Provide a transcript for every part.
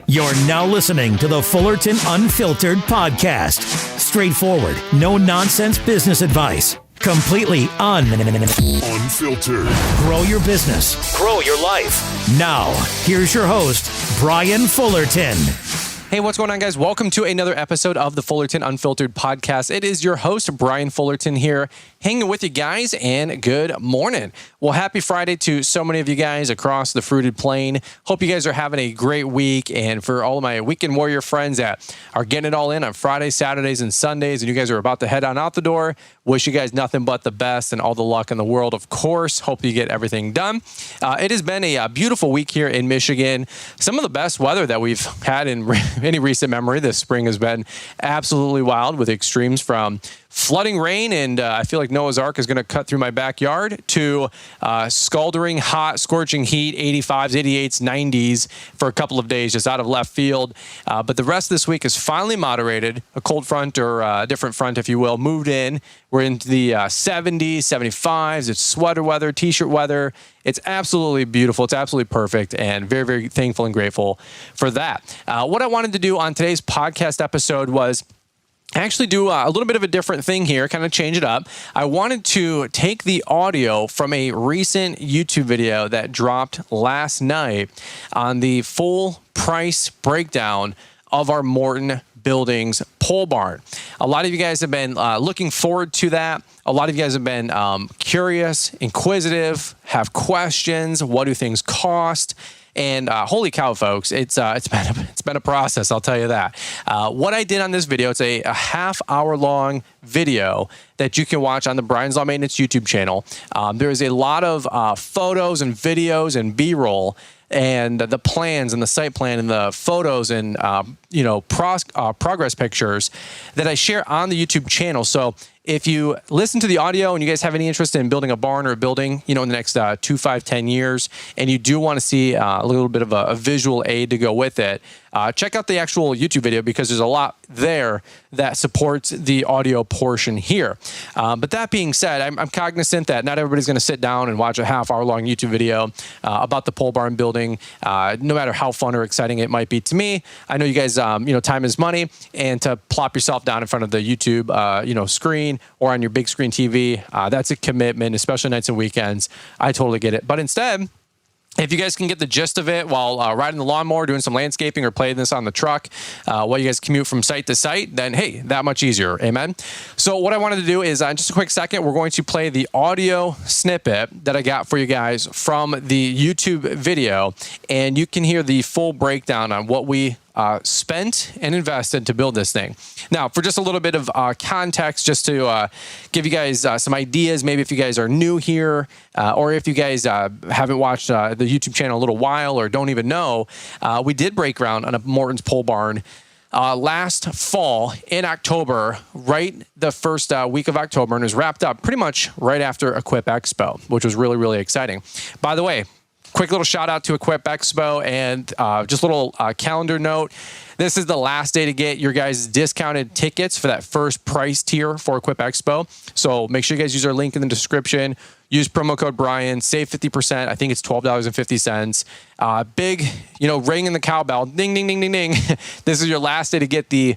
You're now listening to the Fullerton Unfiltered podcast. Straightforward, no nonsense business advice. Completely unfiltered. Grow your business. Grow your life. Now, here's your host, Brian Fullerton. Hey, what's going on, guys? Welcome to another episode of the Fullerton Unfiltered podcast. It is your host, Brian Fullerton here, hanging with you guys, and good morning. Well, happy Friday to so many of you guys across the fruited plain. Hope you guys are having a great week, and for all of my Weekend Warrior friends that are getting it all in on Fridays, Saturdays, and Sundays, and you guys are about to head on out the door, wish you guys nothing but the best and all the luck in the world, of course. Hope you get everything done. It has been a beautiful week here in Michigan. Some of the best weather that we've had in any recent memory. This spring has been absolutely wild with extremes from flooding rain, and I feel like Noah's Ark is going to cut through my backyard, to scalding hot, scorching heat, 85s, 88s, 90s for a couple of days just out of left field. But the rest of this week is finally moderated. A cold front, or a different front, if you will, moved in. We're into the 70s, 75s. It's sweater weather, t-shirt weather. It's absolutely beautiful. It's absolutely perfect, and very, very thankful and grateful for that. What I wanted to do on today's podcast episode was actually do a little bit of a different thing here, kind of change it up. I wanted to take the audio from a recent YouTube video that dropped last night on the full price breakdown of our Morton Buildings pole barn. A lot of you guys have been looking forward to that. A lot of you guys have been curious, inquisitive, have questions. What do things cost? And holy cow, folks, it's been a process, I'll tell you that. What I did on this video, it's a half-hour long video that you can watch on the Brian's Law Maintenance YouTube channel. There is a lot of photos and videos and B-roll, and the plans and the site plan and the photos and progress pictures that I share on the YouTube channel. So if you listen to the audio and you guys have any interest in building a barn or a building, in the next 2, 5, 10 years, and you do want to see a little bit of a visual aid to go with it, check out the actual YouTube video, because there's a lot there that supports the audio portion here. But that being said, I'm cognizant that not everybody's going to sit down and watch a half-hour-long YouTube video about the pole barn building, no matter how fun or exciting it might be to me. I know you guys, time is money, and to plop yourself down in front of the YouTube, screen or on your big screen TV, that's a commitment, especially nights and weekends. I totally get it. But instead, if you guys can get the gist of it while riding the lawnmower, doing some landscaping, or playing this on the truck while you guys commute from site to site, then hey, that much easier. Amen. So what I wanted to do is, in just a quick second, we're going to play the audio snippet that I got for you guys from the YouTube video, and you can hear the full breakdown on what we spent and invested to build this thing. Now, for just a little bit of context, just to give you guys some ideas, maybe if you guys are new here, or if you guys haven't watched the YouTube channel a little while or don't even know, we did break ground on a Morton's pole barn last fall in October, right the first week of October, and it was wrapped up pretty much right after Equip Expo, which was really, really exciting. By the way, quick little shout out to Equip Expo, and just a little calendar note. This is the last day to get your guys' discounted tickets for that first price tier for Equip Expo. So make sure you guys use our link in the description. Use promo code Brian, save 50%. I think it's $12.50. Big, ring in the cowbell. Ding, ding, ding, ding, ding. This is your last day to get the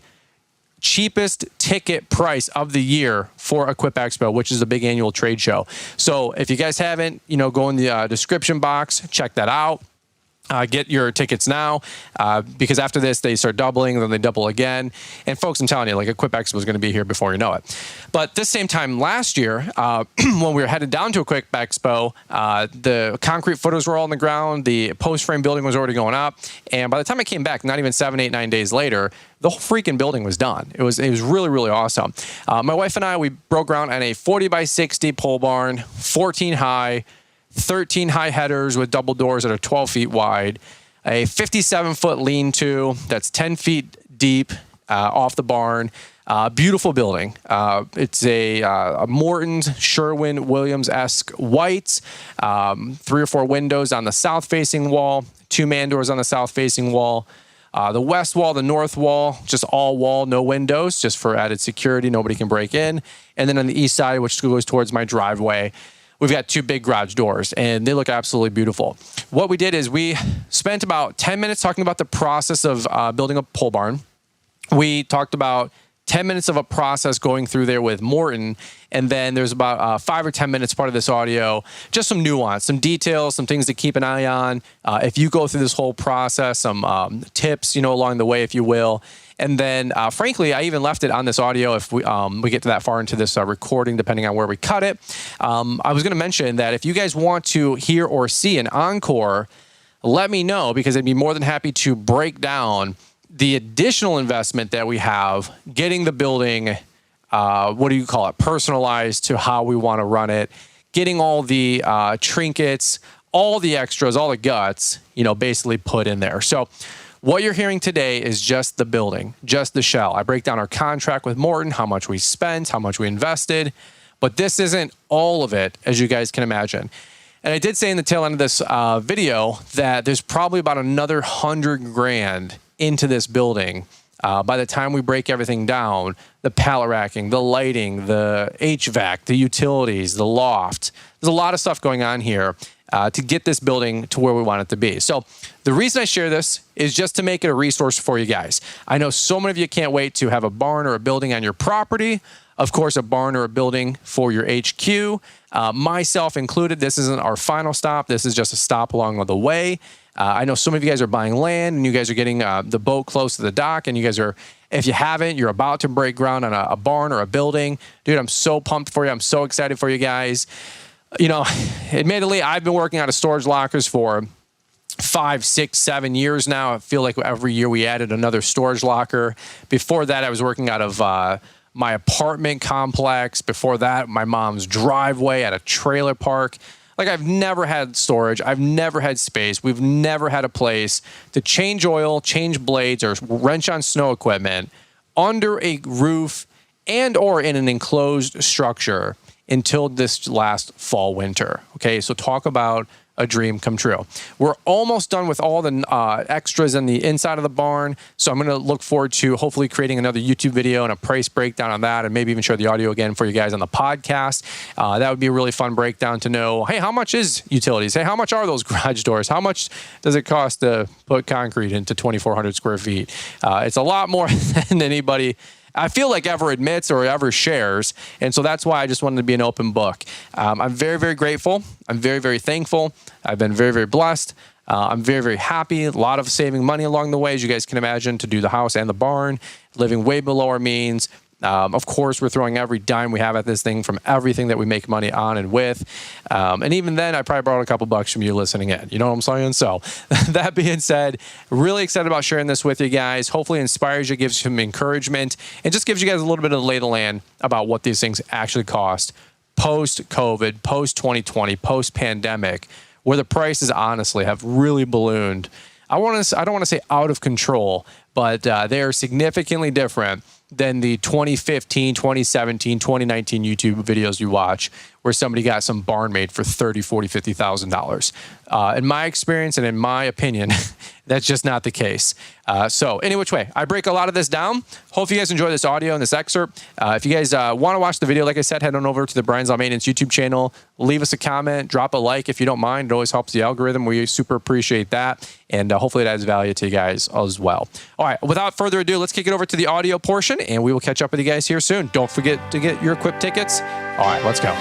cheapest ticket price of the year for Equip Expo, which is a big annual trade show. So if you guys haven't, go in the description box, check that out. Get your tickets now, because after this, they start doubling, then they double again. And folks, I'm telling you, Equip Expo is going to be here before you know it. But this same time last year, when we were headed down to Equip Expo, the concrete footers were all on the ground, the post frame building was already going up. And by the time I came back, not even 7, 8, 9 days later, the whole freaking building was done. It was really, really awesome. My wife and I, we broke ground on a 40 by 60 pole barn, 14 high, 13 high headers with double doors that are 12 feet wide, a 57-foot lean-to that's 10 feet deep off the barn. Beautiful building. It's a Morton's Sherwin-Williams-esque white, 3 or 4 windows on the south-facing wall, 2 man doors on the south-facing wall. The west wall, the north wall, just all wall, no windows, just for added security. Nobody can break in. And then on the east side, which goes towards my driveway, we've got 2 big garage doors, and they look absolutely beautiful. What we did is we spent about 10 minutes talking about the process of building a pole barn. We talked about 10 minutes of a process going through there with Morton. And then there's about 5 or 10 minutes part of this audio, just some nuance, some details, some things to keep an eye on. If you go through this whole process, some tips, along the way, if you will. And then, frankly, I even left it on this audio if we get to that far into this recording, depending on where we cut it. I was going to mention that if you guys want to hear or see an encore, let me know, because I'd be more than happy to break down the additional investment that we have getting the building, personalized to how we want to run it, getting all the trinkets, all the extras, all the guts, basically put in there. So what you're hearing today is just the building, just the shell. I break down our contract with Morton, how much we spent, how much we invested, but this isn't all of it, as you guys can imagine. And I did say in the tail end of this video that there's probably about another $100,000 into this building. By the time we break everything down, the pallet racking, the lighting, the HVAC, the utilities, the loft, there's a lot of stuff going on here to get this building to where we want it to be. So the reason I share this is just to make it a resource for you guys. I know so many of you can't wait to have a barn or a building on your property. Of course, a barn or a building for your HQ. Myself included, this isn't our final stop. This is just a stop along the way. I know some of you guys are buying land and you guys are getting the boat close to the dock, and you guys are, if you haven't, you're about to break ground on a barn or a building. Dude, I'm so pumped for you. I'm so excited for you guys. Admittedly, I've been working out of storage lockers for 5, 6, 7 years now. I feel like every year we added another storage locker. Before that, I was working out of my apartment complex. Before that, my mom's driveway at a trailer park. Like, I've never had storage. I've never had space. We've never had a place to change oil, change blades, or wrench on snow equipment under a roof and or in an enclosed structure until this last fall, winter. Okay, so talk about a dream come true. We're almost done with all the extras in the inside of the barn. So I'm going to look forward to hopefully creating another YouTube video and a price breakdown on that, and maybe even share the audio again for you guys on the podcast. That would be a really fun breakdown to know, hey, how much is utilities? Hey, how much are those garage doors? How much does it cost to put concrete into 2,400 square feet? It's a lot more than anybody, I feel like, ever admits or ever shares. And so that's why I just wanted to be an open book. I'm very, very grateful. I'm very, very thankful. I've been very, very blessed. I'm very, very happy. A lot of saving money along the way, as you guys can imagine, to do the house and the barn, living way below our means. Of course, we're throwing every dime we have at this thing from everything that we make money on and with. And even then, I probably borrowed a couple bucks from you listening in. You know what I'm saying? So that being said, really excited about sharing this with you guys. Hopefully it inspires you, gives you some encouragement, and just gives you guys a little bit of the lay of the land about what these things actually cost post-COVID, post-2020, post-pandemic, where the prices honestly have really ballooned. I don't want to say out of control, but they are significantly different than the 2015, 2017, 2019 YouTube videos you watch where somebody got some barn made for $30,000, $40,000, $50,000. In my experience and in my opinion, that's just not the case. So any which way, I break a lot of this down. Hope you guys enjoy this audio and this excerpt. If you guys want to watch the video, like I said, head on over to the Brian's Lawn Maintenance YouTube channel. Leave us a comment, drop a like if you don't mind. It always helps the algorithm. We super appreciate that. And hopefully it adds value to you guys as well. All right, without further ado, let's kick it over to the audio portion, and we will catch up with you guys here soon. Don't forget to get your equip tickets. All right, let's go.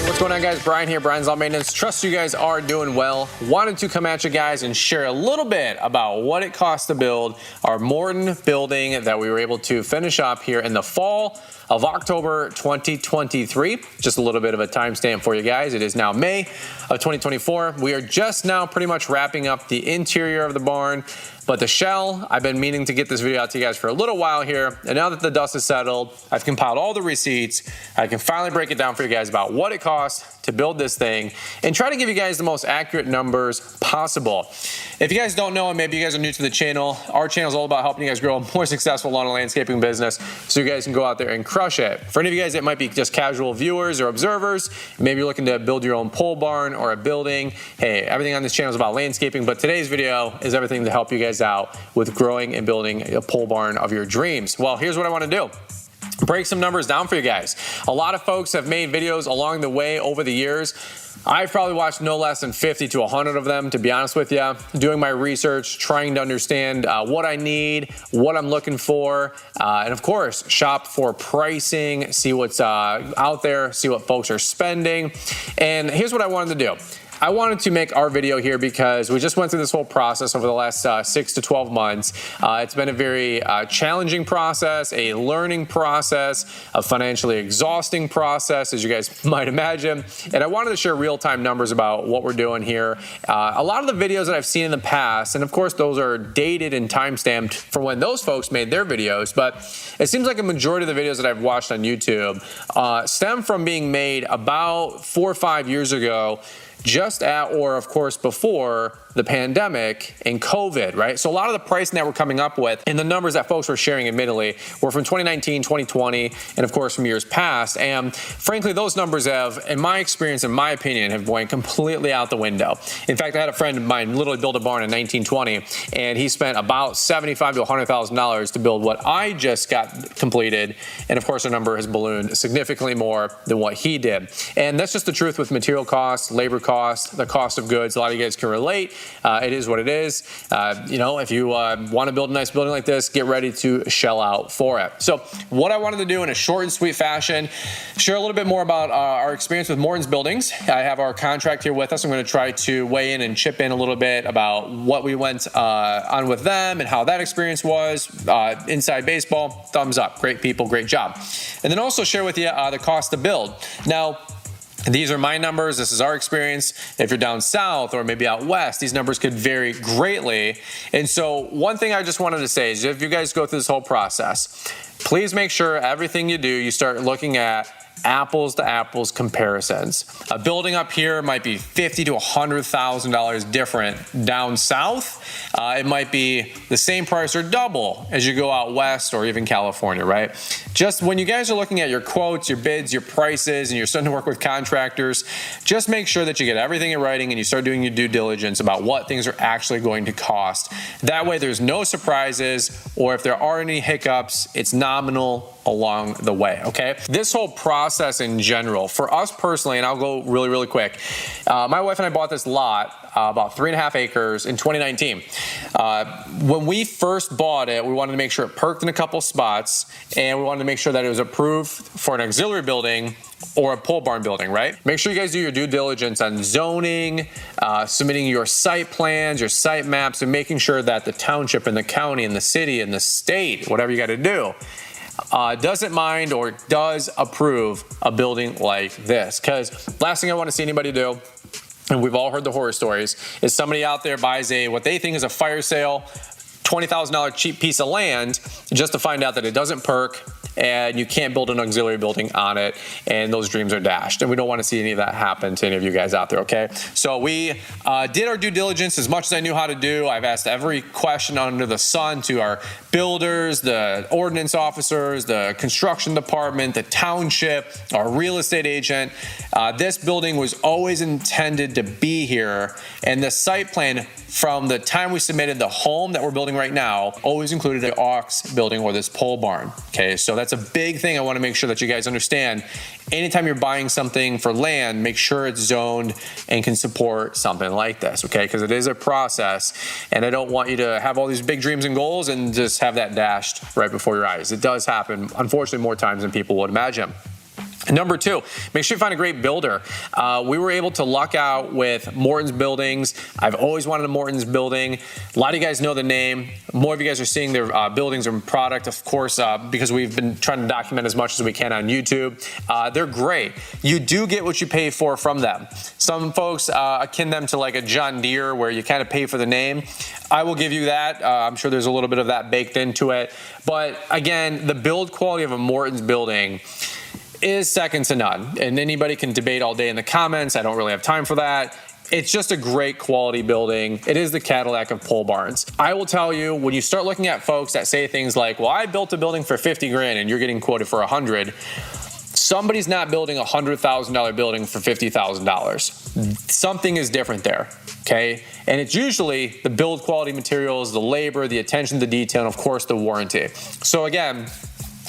What's going on, guys? Brian here, Brian's Lawn Maintenance. Trust you guys are doing well. Wanted to come at you guys and share a little bit about what it costs to build our Morton building that we were able to finish up here in the fall of October 2023. Just a little bit of a timestamp for you guys. It is now May of 2024. We are just now pretty much wrapping up the interior of the barn. But the shell, I've been meaning to get this video out to you guys for a little while here. And now that the dust is settled, I've compiled all the receipts. I can finally break it down for you guys about what it costs to build this thing and try to give you guys the most accurate numbers possible. If you guys don't know, and maybe you guys are new to the channel, our channel is all about helping you guys grow a more successful lawn and landscaping business so you guys can go out there and crush it. For any of you guys that might be just casual viewers or observers, maybe you're looking to build your own pole barn or a building. Hey, everything on this channel is about landscaping, but today's video is everything to help you guys out with growing and building a pole barn of your dreams. Well, here's what I want to do. break some numbers down for you guys. A lot of folks have made videos along the way over the years. I've probably watched no less than 50 to 100 of them, to be honest with you, doing my research, trying to understand what I need, what I'm looking for, and of course, shop for pricing, see what's out there, see what folks are spending. And here's what I wanted to do. I wanted to make our video here because we just went through this whole process over the last 6 to 12 months. It's been a very challenging process, a learning process, a financially exhausting process, as you guys might imagine. And I wanted to share real-time numbers about what we're doing here. A lot of the videos that I've seen in the past, and of course those are dated and time-stamped for when those folks made their videos, but it seems like a majority of the videos that I've watched on YouTube stem from being made about 4 or 5 years ago, just at, or of course before the pandemic and COVID, right? So a lot of the pricing that we're coming up with and the numbers that folks were sharing admittedly were from 2019, 2020, and of course from years past. And frankly, those numbers have, in my experience, in my opinion, have went completely out the window. In fact, I had a friend of mine literally build a barn in 1920, and he spent about $75,000 to $100,000 to build what I just got completed. And of course, the number has ballooned significantly more than what he did. And that's just the truth with material costs, labor costs, the cost of goods. A lot of you guys can relate. It is what it is. If you want to build a nice building like this, get ready to shell out for it. So what I wanted to do in a short and sweet fashion, share a little bit more about our experience with Morton's Buildings. I have our contract here with us. I'm going to try to weigh in and chip in a little bit about what we went on with them and how that experience was. Inside baseball, thumbs up. Great people, great job. And then also share with you the cost to build. Now, these are my numbers. This is our experience. If you're down south or maybe out west, these numbers could vary greatly. And so one thing I just wanted to say is if you guys go through this whole process, please make sure everything you do, you start looking at apples to apples comparisons. A building up here might be $50,000 to $100,000 different. Down south, it might be the same price or double as you go out west or even California, right? Just when you guys are looking at your quotes, your bids, your prices, and you're starting to work with contractors, just make sure that you get everything in writing and you start doing your due diligence about what things are actually going to cost. That way there's no surprises, or if there are any hiccups, it's nominal along the way, okay? This whole process in general, for us personally, and I'll go really, really quick. My wife and I bought this lot, about 3.5 acres in 2019. When we first bought it, we wanted to make sure it perked in a couple spots, and we wanted to make sure that it was approved for an auxiliary building or a pole barn building, right? Make sure you guys do your due diligence on zoning, submitting your site plans, your site maps, and making sure that the township and the county and the city and the state, whatever you got to do, doesn't mind or does approve a building like this. Because last thing I want to see anybody do, and we've all heard the horror stories, is somebody out there buys what they think is a fire sale, $20,000 cheap piece of land just to find out that it doesn't perk and you can't build an auxiliary building on it, and those dreams are dashed. And we don't want to see any of that happen to any of you guys out there, okay? So we did our due diligence as much as I knew how to do. I've asked every question under the sun to our builders, the ordinance officers, the construction department, the township, our real estate agent. This building was always intended to be here, and the site plan from the time we submitted the home that we're building right now always included an aux building or this pole barn. Okay, so that's a big thing I want to make sure that you guys understand. Anytime you're buying something for land, make sure it's zoned and can support something like this, okay? Because it is a process, and I don't want you to have all these big dreams and goals and just have that dashed right before your eyes. It does happen, unfortunately, more times than people would imagine. Number two, make sure you find a great builder. We were able to luck out with Morton's Buildings. I've always wanted a Morton's building. A lot of you guys know the name. More of you guys are seeing their buildings and product, of course, because we've been trying to document as much as we can on YouTube. They're great. You do get what you pay for from them. Some folks akin them to like a John Deere where you kind of pay for the name. I will give you that. I'm sure there's a little bit of that baked into it. But again, the build quality of a Morton's building is second to none. And anybody can debate all day in the comments. I don't really have time for that. It's just a great quality building. It is the Cadillac of pole barns. I will tell you, when you start looking at folks that say things like, well, I built a building for 50 grand and you're getting quoted for 100, somebody's not building a $100,000 building for $50,000. Something is different there, okay? And it's usually the build quality materials, the labor, the attention to detail, and of course the warranty. So again,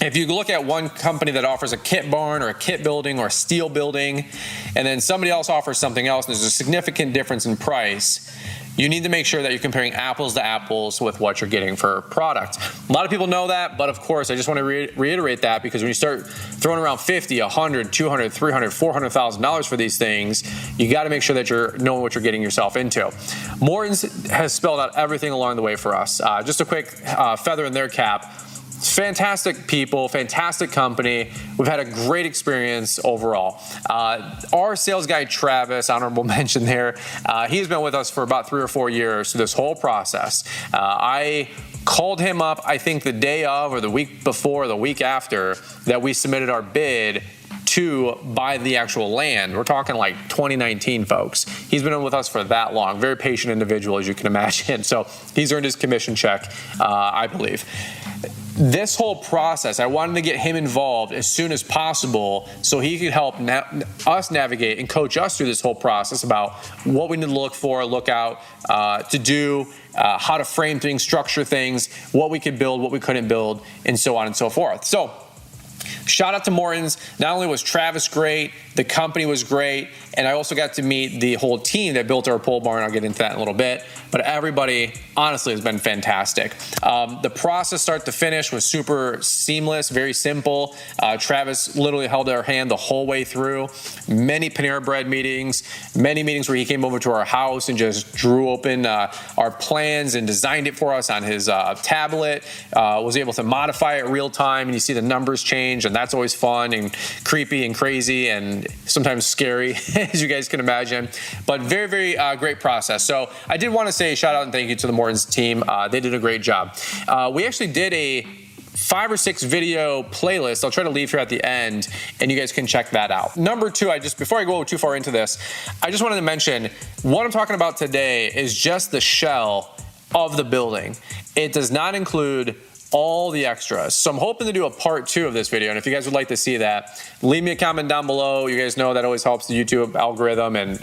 if you look at one company that offers a kit barn or a kit building or a steel building, and then somebody else offers something else, and there's a significant difference in price, you need to make sure that you're comparing apples to apples with what you're getting for product. A lot of people know that, but of course, I just want to reiterate that, because when you start throwing around $50, $100, $200, $300, $400,000 for these things, you got to make sure that you're knowing what you're getting yourself into. Morton's has spelled out everything along the way for us. Just a quick feather in their cap. Fantastic people, fantastic company. We've had a great experience overall. Our sales guy, Travis, honorable mention there, he's been with us for about 3 or 4 years through this whole process. I called him up, I think the day of or the week before, the week after that we submitted our bid to buy the actual land. We're talking like 2019, folks. He's been with us for that long. Very patient individual, as you can imagine. So he's earned his commission check, I believe. This whole process, I wanted to get him involved as soon as possible so he could help us navigate and coach us through this whole process about what we need to look for, look out, to do, how to frame things, structure things, what we could build, what we couldn't build, and so on and so forth. So shout out to Morton's. Not only was Travis great, the company was great, and I also got to meet the whole team that built our pole barn. I'll get into that in a little bit. But everybody, honestly, has been fantastic. The process start to finish was super seamless, very simple. Travis literally held our hand the whole way through. Many Panera Bread meetings, many meetings where he came over to our house and just drew open our plans and designed it for us on his tablet, was able to modify it real time, and you see the numbers change, and that's always fun and creepy and crazy and sometimes scary, as you guys can imagine. But very, very great process. So I did want to say shout out and thank you to the Morton's team. They did a great job. We actually did a 5 or 6 video playlist. I'll try to leave here at the end, and you guys can check that out. Number 2, before I go too far into this, I just wanted to mention what I'm talking about today is just the shell of the building. It does not include all the extras. So I'm hoping to do a part 2 of this video. And if you guys would like to see that, leave me a comment down below. You guys know that always helps the YouTube algorithm and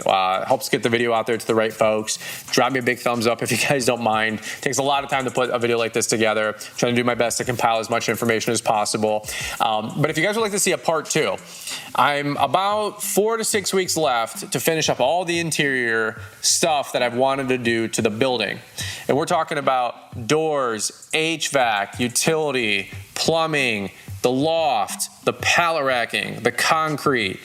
helps get the video out there to the right folks. Drop me a big thumbs up if you guys don't mind. It takes a lot of time to put a video like this together. Trying to do my best to compile as much information as possible. But if you guys would like to see a part 2, I'm about 4 to 6 weeks left to finish up all the interior stuff that I've wanted to do to the building. And we're talking about doors, HVAC, utility, plumbing, the loft, the pallet racking, the concrete,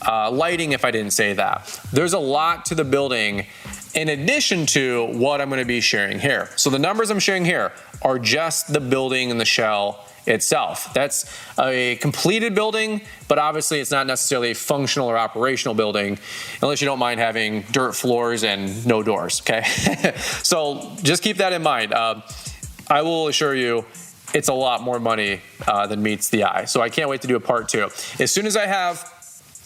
lighting, if I didn't say that. There's a lot to the building in addition to what I'm going to be sharing here. So the numbers I'm sharing here are just the building and the shell itself. That's a completed building, but obviously it's not necessarily a functional or operational building unless you don't mind having dirt floors and no doors, okay? So just keep that in mind. I will assure you it's a lot more money than meets the eye. So I can't wait to do a part 2. As soon as I have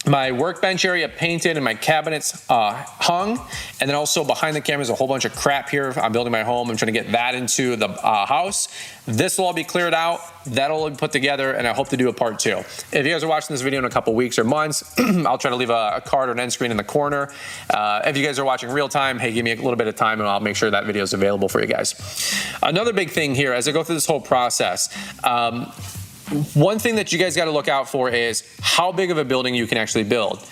my workbench area painted and my cabinets hung, and then also behind the camera is a whole bunch of crap here. I'm building my home. I'm trying to get that into the house. This will all be cleared out. That'll all be put together, and I hope to do a part 2. If you guys are watching this video in a couple weeks or months, I'll try to leave a card or an end screen in the corner. If you guys are watching real time, hey, give me a little bit of time, and I'll make sure that video is available for you guys. Another big thing here, as I go through this whole process, one thing that you guys got to look out for is how big of a building you can actually build.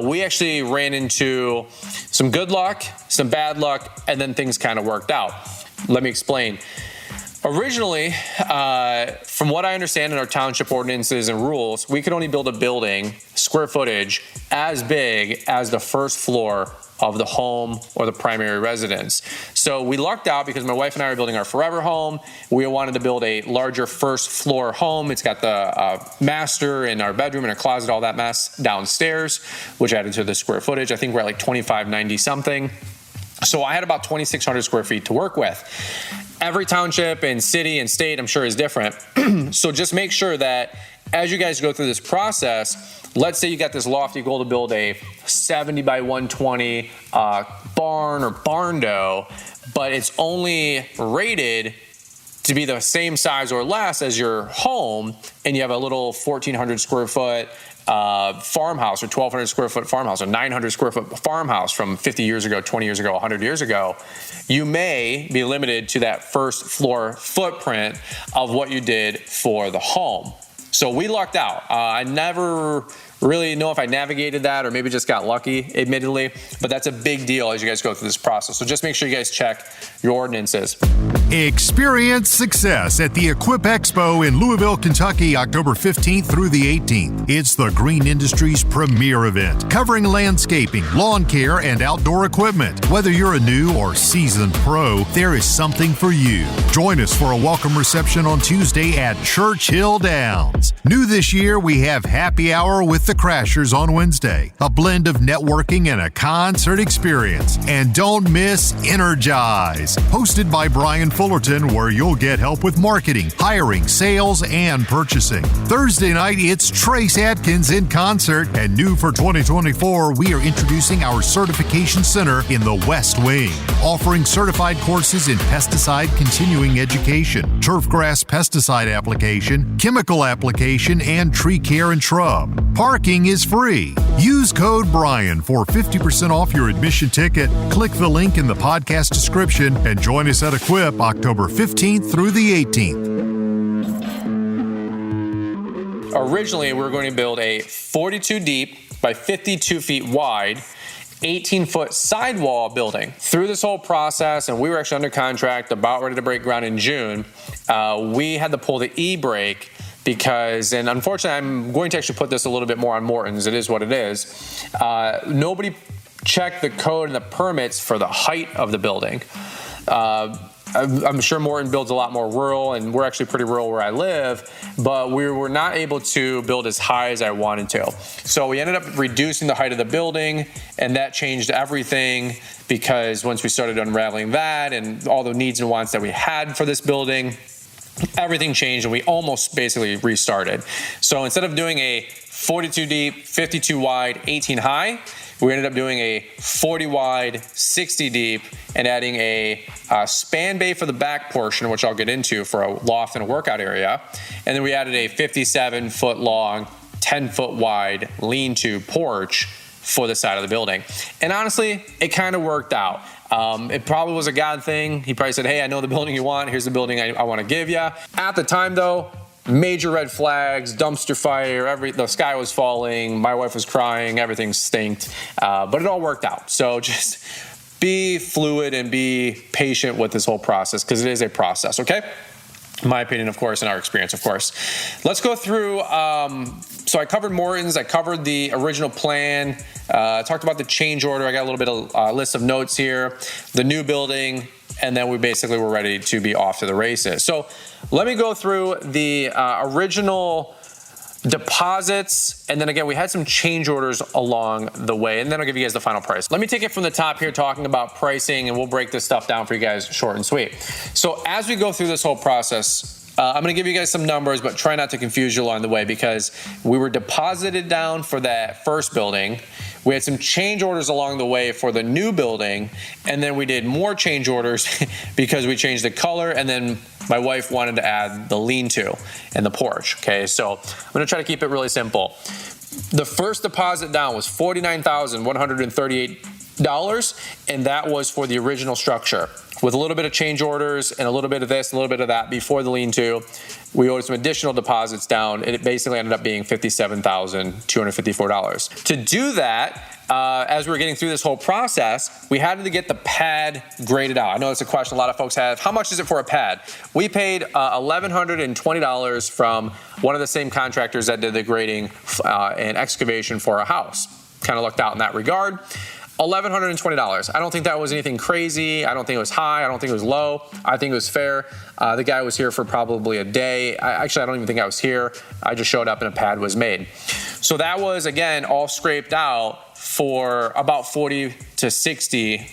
We actually ran into some good luck, some bad luck, and then things kind of worked out. Let me explain. Originally, from what I understand in our township ordinances and rules, we could only build a building, square footage, as big as the first floor of the home or the primary residence. So we lucked out because my wife and I are building our forever home. We wanted to build a larger first floor home. It's got the master and our bedroom and our closet, all that mess downstairs, which added to the square footage. I think we're at like 2,590 something. So I had about 2,600 square feet to work with. Every township and city and state, I'm sure, is different. So just make sure that as you guys go through this process, let's say you got this lofty goal to build a 70 by 120 barn or barn-dough, but it's only rated to be the same size or less as your home, and you have a little 1,400 square foot farmhouse or 1,200 square foot farmhouse or 900 square foot farmhouse from 50 years ago, 20 years ago, 100 years ago, you may be limited to that first floor footprint of what you did for the home. So we lucked out. I never really know if I navigated that or maybe just got lucky, admittedly, but that's a big deal as you guys go through this process. So just make sure you guys check your ordinances. Experience success at the Equip Expo in Louisville, Kentucky, October 15th through the 18th. It's the green industry's premier event, covering landscaping, lawn care, and outdoor equipment. Whether you're a new or seasoned pro, there is something for you. Join us for a welcome reception on Tuesday at Churchill Downs. New this year, we have happy hour with the Crashers on Wednesday, a blend of networking and a concert experience. And don't miss Energize, hosted by Brian Fullerton, where you'll get help with marketing, hiring, sales, and purchasing. Thursday night, it's Trace Adkins in concert, and new for 2024, we are introducing our certification center in the West Wing, offering certified courses in pesticide continuing education, turfgrass pesticide application, chemical application, and tree care and shrub. Parking is free. Use code Brian for 50% off your admission ticket. Click the link in the podcast description and join us at Equip October 15th through the 18th. Originally, we were going to build a 42 deep by 52 feet wide 18-foot sidewall building. Through this whole process, and we were actually under contract, about ready to break ground in June, we had to pull the e-brake because, and unfortunately, I'm going to actually put this a little bit more on Morton's. It is what it is. Nobody checked the code and the permits for the height of the building. I'm sure Morton builds a lot more rural, and we're actually pretty rural where I live, but we were not able to build as high as I wanted to. So we ended up reducing the height of the building, and that changed everything because once we started unraveling that and all the needs and wants that we had for this building, everything changed and we almost basically restarted. So instead of doing a 42 deep, 52 wide, 18 high, we ended up doing a 40 wide, 60 deep, and adding a span bay for the back portion, which I'll get into for a loft and a workout area. And then we added a 57 foot long, 10 foot wide lean-to porch for the side of the building. And honestly, it kind of worked out. It probably was a God thing. He probably said, hey, I know the building you want. Here's the building I want to give you. At the time, though, major red flags, dumpster fire, the sky was falling, my wife was crying, everything stinked, but it all worked out. So just be fluid and be patient with this whole process because it is a process, okay? My opinion, of course, and our experience, of course. Let's go through, so I covered Morton's, I covered the original plan, talked about the change order, I got a little bit of list of notes here, the new building, and then we basically were ready to be off to the races. So let me go through the original deposits, and then again, we had some change orders along the way, and then I'll give you guys the final price. Let me take it from the top here, talking about pricing, and we'll break this stuff down for you guys short and sweet. So as we go through this whole process, I'm going to give you guys some numbers, but try not to confuse you along the way because we were deposited down for that first building. We had some change orders along the way for the new building, and then we did more change orders because we changed the color, and then my wife wanted to add the lean-to and the porch. Okay, so I'm going to try to keep it really simple. The first deposit down was $49,138, and that was for the original structure. With a little bit of change orders and a little bit of this, a little bit of that before the lean-to, we owed some additional deposits down, and it basically ended up being $57,254. To do that, as we were getting through this whole process, we had to get the pad graded out. I know it's a question a lot of folks have. How much is it for a pad? We paid $1,120 from one of the same contractors that did the grading and excavation for a house. Kind of lucked out in that regard. $1,120. I don't think that was anything crazy. I don't think it was high. I don't think it was low. I think it was fair. The guy was here for probably a day. I don't even think I was here. I just showed up and a pad was made. So that was, again, all scraped out for about 40 by 60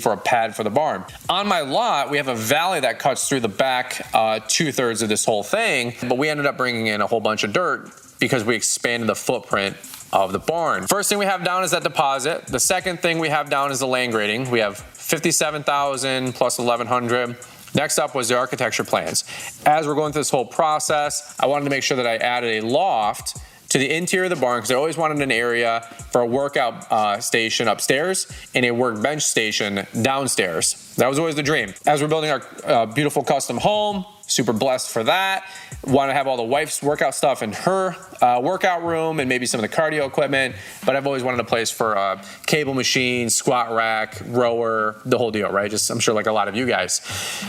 for a pad for the barn. On my lot, we have a valley that cuts through the back 2/3 of this whole thing, but we ended up bringing in a whole bunch of dirt because we expanded the footprint of the barn. First thing we have down is that deposit. The second thing we have down is the land grading. We have $57,000 plus $1,100. Next up was the architecture plans. As we're going through this whole process, I wanted to make sure that I added a loft to the interior of the barn because I always wanted an area for a workout station upstairs and a workbench station downstairs. That was always the dream. As we're building our beautiful custom home, Super blessed for that. Want to have all the wife's workout stuff in her workout room and maybe some of the cardio equipment. But I've always wanted a place for a cable machine, squat rack, rower, the whole deal, right? Just I'm sure like a lot of you guys.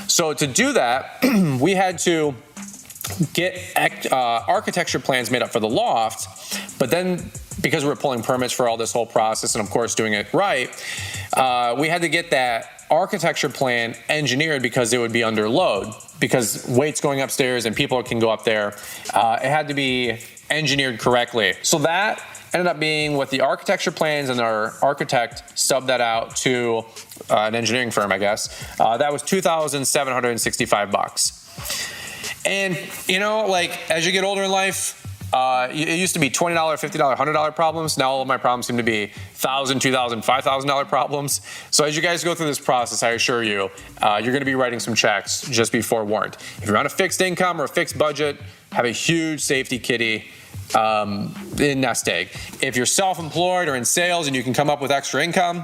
So to do that, we had to get architecture plans made up for the loft. But then because we were pulling permits for all this whole process and of course doing it right, we had to get that architecture plan engineered because it would be under load, because weights going upstairs and people can go up there. It had to be engineered correctly. So that ended up being with the architecture plans, and our architect subbed that out to an engineering firm, I guess. That was $2,765. And, you know, like as you get older in life, it used to be $20, $50, $100 problems. Now all of my problems seem to be $1,000, $2,000, $5,000 problems. So as you guys go through this process, I assure you, you're going to be writing some checks. Just be forewarned. If you're on a fixed income or a fixed budget, have a huge safety kitty in nest egg. If you're self-employed or in sales and you can come up with extra income,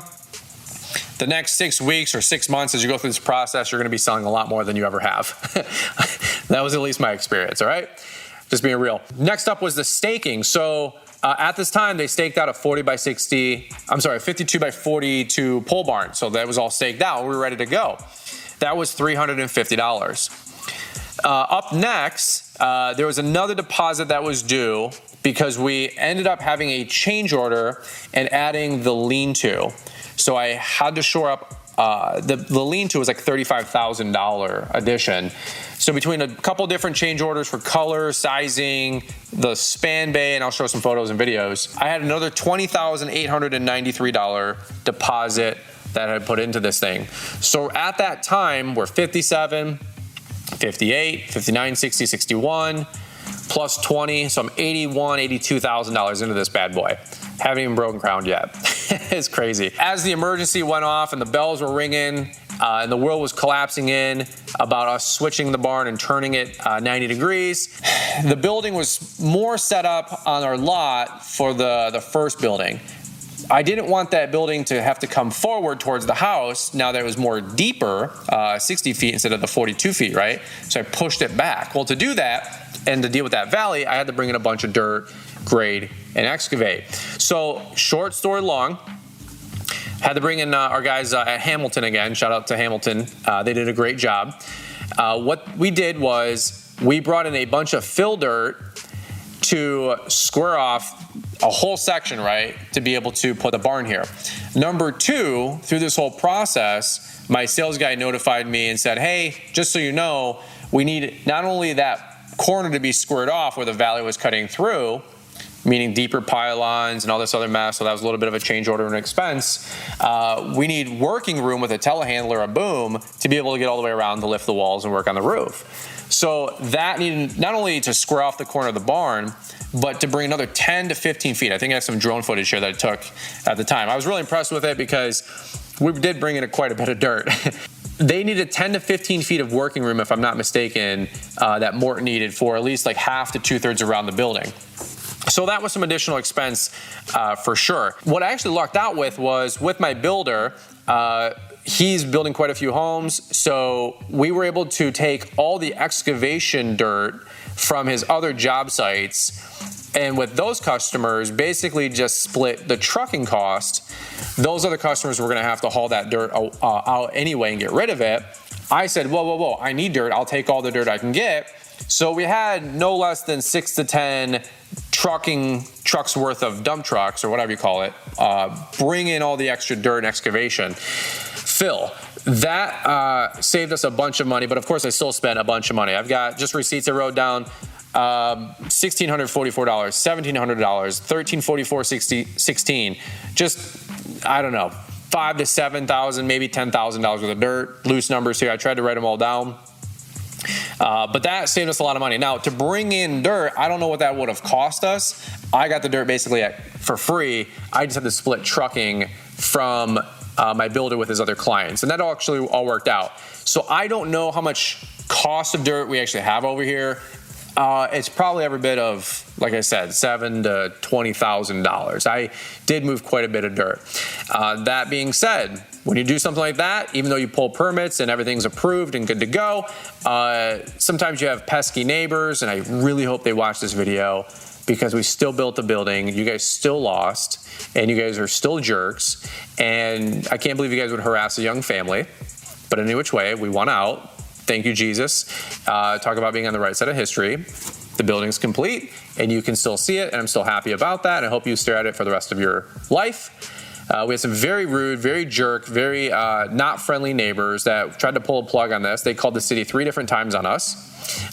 the next 6 weeks or 6 months as you go through this process, you're going to be selling a lot more than you ever have. That was at least my experience, all right? Just being real. Next up was the staking. So at this time, they staked out a 52 by 42 pole barn. So that was all staked out. We were ready to go. That was $350. Up next, there was another deposit that was due because we ended up having a change order and adding the lean-to. So I had to shore up the lean-to was like $35,000 addition. So between a couple different change orders for color, sizing, the span bay, and I'll show some photos and videos, I had another $20,893 deposit that I had put into this thing. So at that time, we're 57, 58, 59, 60, 61, plus 20. So I'm $82,000 into this bad boy. Haven't even broken ground yet. It's crazy. As the emergency went off and the bells were ringing and the world was collapsing in about us switching the barn and turning it 90 degrees, the building was more set up on our lot for the first building. I didn't want that building to have to come forward towards the house now that it was more deeper, 60 feet instead of the 42 feet, right? So I pushed it back. Well, to do that and to deal with that valley, I had to bring in a bunch of dirt, grade, and excavate. So short story long, had to bring in our guys at Hamilton again. Shout out to Hamilton. They did a great job. What we did was we brought in a bunch of fill dirt to square off a whole section, right, to be able to put the barn here. Number two, through this whole process, my sales guy notified me and said, hey, just so you know, we need not only that corner to be squared off where the valley was cutting through, meaning deeper pylons and all this other mess, so that was a little bit of a change order and expense. We need working room with a telehandler, a boom, to be able to get all the way around to lift the walls and work on the roof. So that needed not only to square off the corner of the barn, but to bring another 10 to 15 feet. I think I have some drone footage here that I took at the time. I was really impressed with it because we did bring in quite a bit of dirt. They needed 10 to 15 feet of working room, if I'm not mistaken, that Morton needed for at least like half to 2/3 around the building. So that was some additional expense for sure. What I actually lucked out with was with my builder, he's building quite a few homes. So we were able to take all the excavation dirt from his other job sites, and with those customers, basically just split the trucking cost. Those other customers were going to have to haul that dirt out anyway and get rid of it. I said, whoa, I need dirt. I'll take all the dirt I can get. So we had no less than 6 to 10 trucks worth of dump trucks, or whatever you call it, bring in all the extra dirt and excavation. Fill. That saved us a bunch of money, but of course I still spent a bunch of money. I've got just receipts I wrote down. $1,644, $1,700, $1,344.16. Just, I don't know, $5,000 to $7,000, maybe $10,000 worth of dirt. Loose numbers here. I tried to write them all down. But that saved us a lot of money. Now, to bring in dirt, I don't know what that would have cost us. I got the dirt basically for free. I just had to split trucking from my builder with his other clients. And that actually all worked out. So I don't know how much cost of dirt we actually have over here. It's probably every bit of, like I said, $7,000 to $20,000. I did move quite a bit of dirt. That being said, when you do something like that, even though you pull permits and everything's approved and good to go, sometimes you have pesky neighbors, and I really hope they watch this video because we still built the building. You guys still lost, and you guys are still jerks, and I can't believe you guys would harass a young family. But any which way, we won out. Thank you, Jesus. Talk about being on the right side of history. The building's complete, and you can still see it, and I'm still happy about that, and I hope you stare at it for the rest of your life. We had some very rude, very jerk, very not friendly neighbors that tried to pull a plug on this. They called the city 3 different times on us.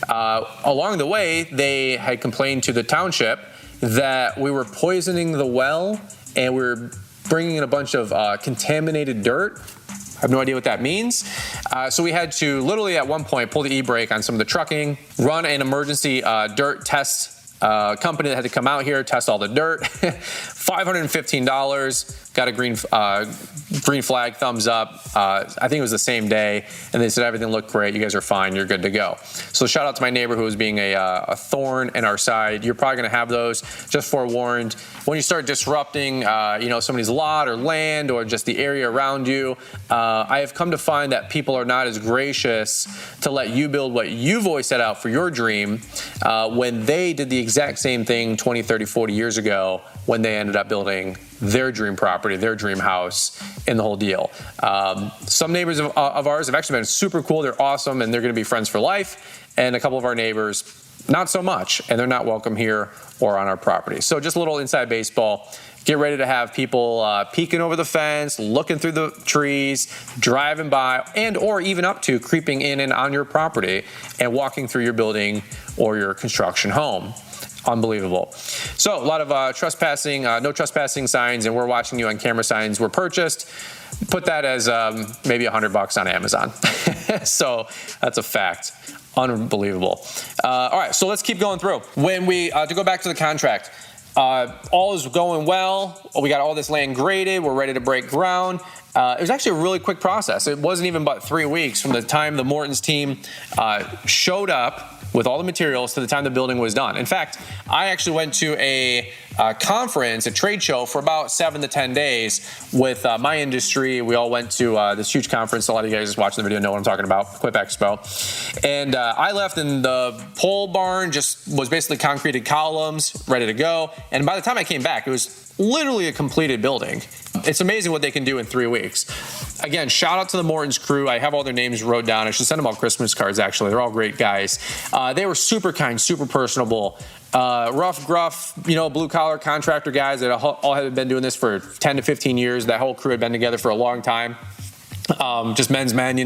Along the way, they had complained to the township that we were poisoning the well and we were bringing in a bunch of contaminated dirt. I have no idea what that means. So we had to literally at one point pull the e-brake on some of the trucking, run an emergency dirt test company that had to come out here, test all the dirt. $515, got a green flag, thumbs up. I think it was the same day, and they said everything looked great. You guys are fine. You're good to go. So shout out to my neighbor who was being a thorn in our side. You're probably going to have those. Just forewarned. When you start disrupting, somebody's lot or land or just the area around you, I have come to find that people are not as gracious to let you build what you've always set out for your dream when they did the exact same thing 20, 30, 40 years ago when they ended up building their dream property, their dream house, and the whole deal. Some neighbors of ours have actually been super cool. They're awesome, and they're going to be friends for life. And a couple of our neighbors, not so much, and they're not welcome here or on our property. So just a little inside baseball. Get ready to have people peeking over the fence, looking through the trees, driving by, and or even up to creeping in and on your property and walking through your building or your construction home. Unbelievable. So a lot of no trespassing signs, and we're watching you on camera signs were purchased. Put that as maybe $100 on Amazon. So that's a fact. Unbelievable. All right, so let's keep going through. When we, to go back to the contract, all is going well. We got all this land graded. We're ready to break ground. It was actually a really quick process. It wasn't even about 3 weeks from the time the Morton's team showed up with all the materials to the time the building was done. In fact, I actually went to a conference, a trade show for about 7 to 10 days with my industry. We all went to this huge conference. A lot of you guys watching the video know what I'm talking about, Equip Expo. And I left in the pole barn, just was basically concreted columns, ready to go. And by the time I came back, it was literally a completed building. It's amazing what they can do in 3 weeks. Again, shout out to the Morton's crew. I have all their names wrote down. I should send them all Christmas cards, actually. They're all great guys. They were super kind, super personable. Rough, gruff, blue-collar contractor guys that all had been doing this for 10 to 15 years. That whole crew had been together for a long time. Just men's men,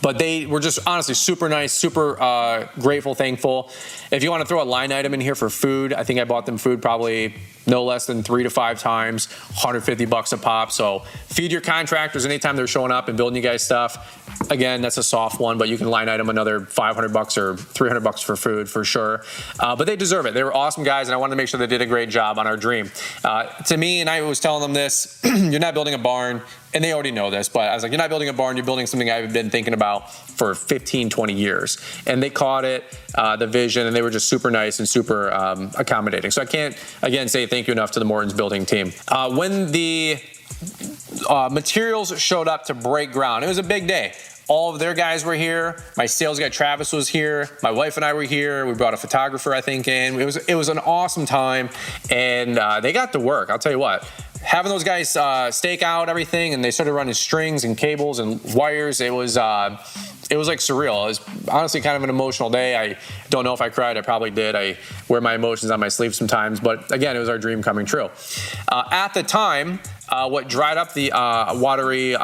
but they were just honestly super nice, super grateful, thankful. If you want to throw a line item in here for food, I think I bought them food probably no less than 3 to 5 times, $150 a pop. So feed your contractors anytime they're showing up and building you guys stuff. Again, that's a soft one, but you can line item another $500 or $300 for food for sure. But they deserve it. They were awesome guys, and I wanted to make sure they did a great job on our dream. To me, and I was telling them this, you're not building a barn, and they already know this, but I was like, you're not building a barn, you're building something I've been thinking about for 15, 20 years. And they caught it, the vision, and they were just super nice and super accommodating. So I can't, again, say thank you enough to the Morton's building team. When the materials showed up to break ground, it was a big day. All of their guys were here. My sales guy Travis was here. My wife and I were here. We brought a photographer, I think, in. It was an awesome time, and they got to work. I'll tell you what. Having those guys stake out everything, and they started running strings and cables and wires. It was like surreal. It was honestly kind of an emotional day. I don't know if I cried. I probably did. I wear my emotions on my sleeve sometimes. But again, it was our dream coming true. At the time, what dried up the watery,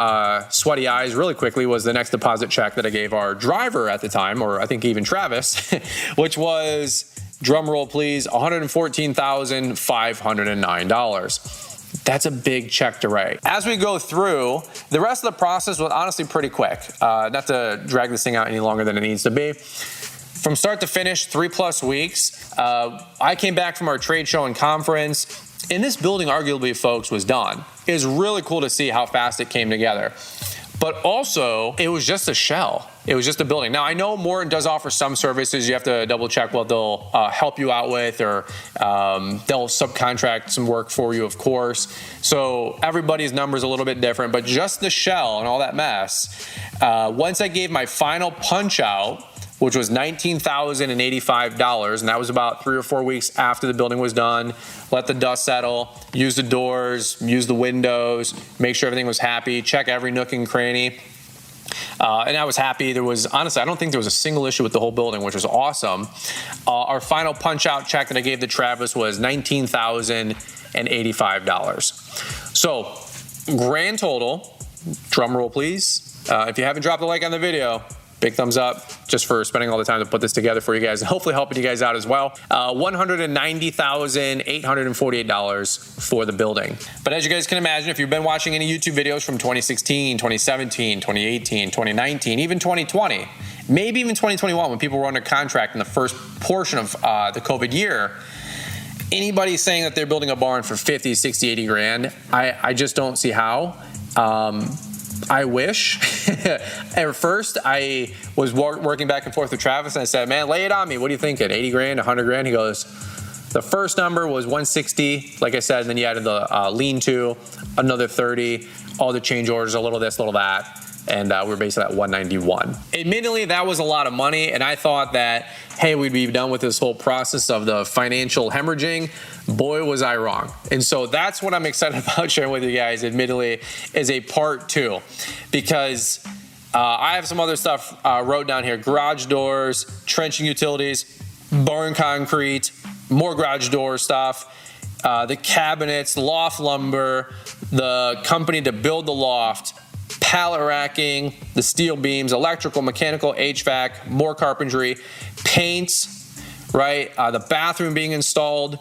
sweaty eyes really quickly was the next deposit check that I gave our driver at the time, or I think even Travis, which was, drum roll please, $114,509. That's a big check to write. As we go through, the rest of the process was honestly pretty quick. Not to drag this thing out any longer than it needs to be. From start to finish, 3+ weeks. I came back from our trade show and conference, and this building, arguably, folks, was done. It was really cool to see how fast it came together. But also, it was just a shell. It was just a building. Now, I know Morton does offer some services. You have to double check what they'll help you out with, or they'll subcontract some work for you, of course. So everybody's number is a little bit different, but just the shell and all that mess. Once I gave my final punch out, which was $19,085, and that was about 3 or 4 weeks after the building was done, let the dust settle, use the doors, use the windows, make sure everything was happy, check every nook and cranny. And I was happy. There was, honestly, I don't think there was a single issue with the whole building, which was awesome. Our final punch-out check that I gave to Travis was $19,085. So, grand total, drum roll please. If you haven't dropped a like on the video, big thumbs up just for spending all the time to put this together for you guys and hopefully helping you guys out as well. $190,848 for the building. But as you guys can imagine, if you've been watching any YouTube videos from 2016, 2017, 2018, 2019, even 2020, maybe even 2021 when people were under contract in the first portion of the COVID year, anybody saying that they're building a barn for 50, 60, 80 grand, I just don't see how. I wish. At first, I was working back and forth with Travis, and I said, man, lay it on me. What are you thinking? 80 grand, 100 grand? He goes, the first number was 160, like I said, and then you added the lean-to, another 30, all the change orders, a little this, a little that, and we're basically at 191. Admittedly, that was a lot of money, and I thought that, hey, we'd be done with this whole process of the financial hemorrhaging. Boy, was I wrong. And so that's what I'm excited about sharing with you guys, admittedly, is a part 2. Because I have some other stuff wrote down here. Garage doors, trenching utilities, barn concrete, more garage door stuff, the cabinets, loft lumber, the company to build the loft, pallet racking, the steel beams, electrical, mechanical, HVAC, more carpentry, paints, right? The bathroom being installed.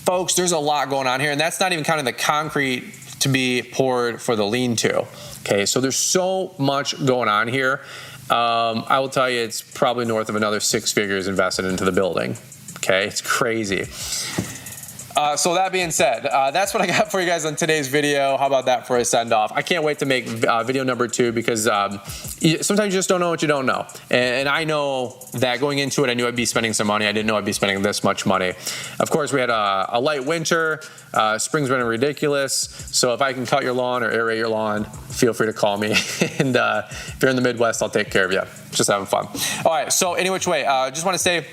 Folks, there's a lot going on here, and that's not even counting the concrete to be poured for the lean-to. Okay, so there's so much going on here. I will tell you, it's probably north of another 6 figures invested into the building. Okay, it's crazy. So that being said, that's what I got for you guys on today's video. How about that for a send-off? I can't wait to make video number 2 because sometimes you just don't know what you don't know. And I know that going into it, I knew I'd be spending some money. I didn't know I'd be spending this much money. Of course, we had a light winter. Spring's running ridiculous. So if I can cut your lawn or aerate your lawn, feel free to call me. And if you're in the Midwest, I'll take care of you. Just having fun. All right, so any which way, just want to say,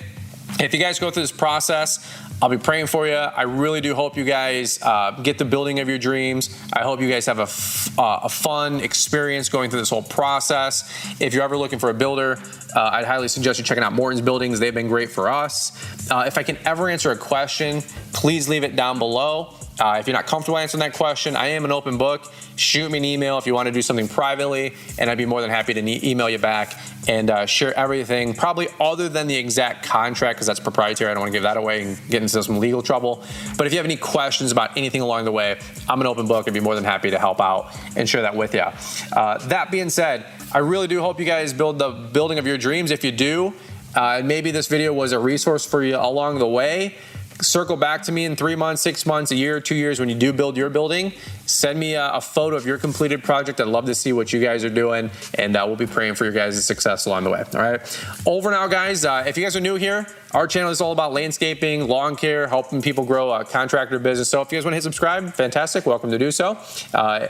if you guys go through this process, I'll be praying for you. I really do hope you guys get the building of your dreams. I hope you guys have a fun experience going through this whole process. If you're ever looking for a builder, I'd highly suggest you checking out Morton's Buildings. They've been great for us. If I can ever answer a question, please leave it down below. If you're not comfortable answering that question, I am an open book. Shoot me an email if you want to do something privately, and I'd be more than happy to email you back and share everything, probably other than the exact contract, because that's proprietary. I don't want to give that away and get into some legal trouble. But if you have any questions about anything along the way, I'm an open book. I'd be more than happy to help out and share that with you. That being said, I really do hope you guys build the building of your dreams. If you do, maybe this video was a resource for you along the way. Circle back to me in 3 months, 6 months, a year, 2 years when you do build your building. Send me a photo of your completed project. I'd love to see what you guys are doing, and we'll be praying for your guys' success along the way. All right. Over now, guys. If you guys are new here, our channel is all about landscaping, lawn care, helping people grow a contractor business. So if you guys want to hit subscribe, fantastic. Welcome to do so.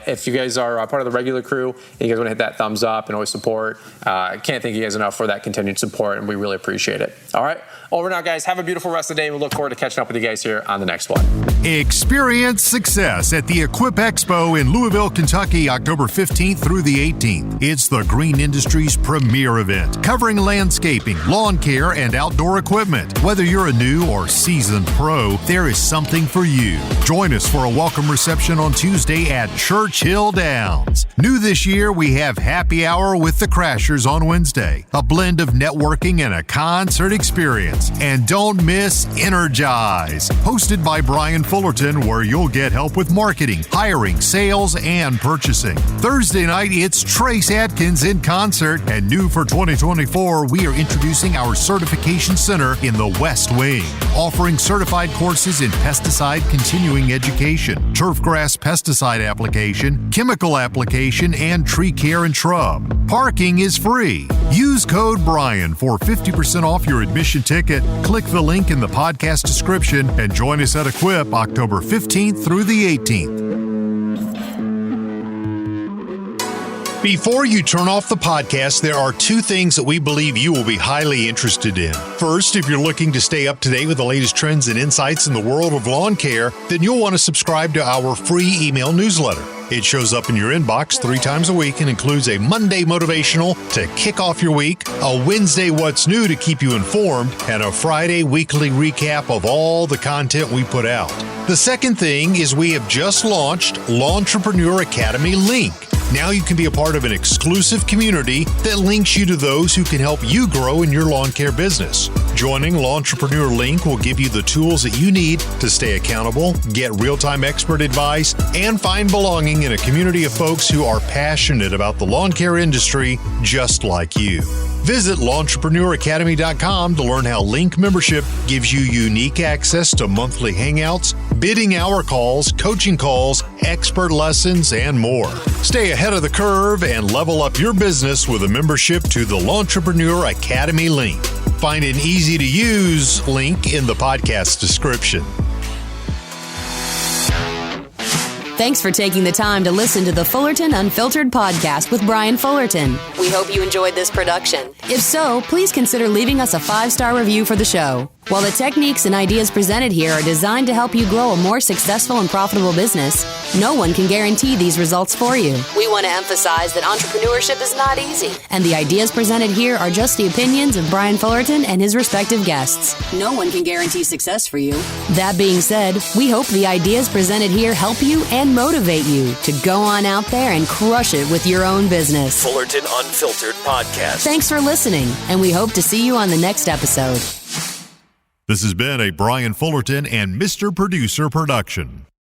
If you guys are part of the regular crew and you guys want to hit that thumbs up and always support, I can't thank you guys enough for that continued support, and we really appreciate it. All right. Over now, guys. Have a beautiful rest of the day. We look forward to catching up with you guys here on the next one. Experience success at the Equip Expo in Louisville, Kentucky, October 15th through the 18th. It's the green industry's premier event, covering landscaping, lawn care, and outdoor equipment. Whether you're a new or seasoned pro, there is something for you. Join us for a welcome reception on Tuesday at Churchill Downs. New this year, we have happy hour with the Crashers on Wednesday, a blend of networking and a concert experience. And don't miss Energize, hosted by Brian Fullerton, where you'll get help with marketing, hiring, sales, and purchasing. Thursday night, it's Trace Atkins in concert, and new for 2024, we are introducing our certification center in the West Wing, offering certified courses in pesticide continuing education, turfgrass pesticide application, chemical application, and tree care and shrub. Parking is free. Use code Brian for 50% off your admission ticket. Click the link in the podcast description and join us at Equip October 15th through the 18th. Before you turn off the podcast, there are two things that we believe you will be highly interested in. First, if you're looking to stay up to date with the latest trends and insights in the world of lawn care, then you'll want to subscribe to our free email newsletter. It shows up in your inbox 3 times a week and includes a Monday motivational to kick off your week, a Wednesday what's new to keep you informed, and a Friday weekly recap of all the content we put out. The second thing is we have just launched Lawntrepreneur Academy Link. Now you can be a part of an exclusive community that links you to those who can help you grow in your lawn care business. Joining Lawntrepreneur Link will give you the tools that you need to stay accountable, get real-time expert advice, and find belonging in a community of folks who are passionate about the lawn care industry just like you. Visit LawnTrepreneurAcademy.com to learn how Link membership gives you unique access to monthly hangouts, bidding hour calls, coaching calls, expert lessons, and more. Stay ahead of the curve and level up your business with a membership to the Lawntrepreneur Academy Link. Find an easy-to-use link in the podcast description. Thanks for taking the time to listen to the Fullerton Unfiltered podcast with Brian Fullerton. We hope you enjoyed this production. If so, please consider leaving us a 5-star review for the show. While the techniques and ideas presented here are designed to help you grow a more successful and profitable business, no one can guarantee these results for you. We want to emphasize that entrepreneurship is not easy, and the ideas presented here are just the opinions of Brian Fullerton and his respective guests. No one can guarantee success for you. That being said, we hope the ideas presented here help you and motivate you to go on out there and crush it with your own business. Fullerton Unfiltered Podcast. Thanks for listening, and we hope to see you on the next episode. This has been a Brian Fullerton and Mr. Producer production.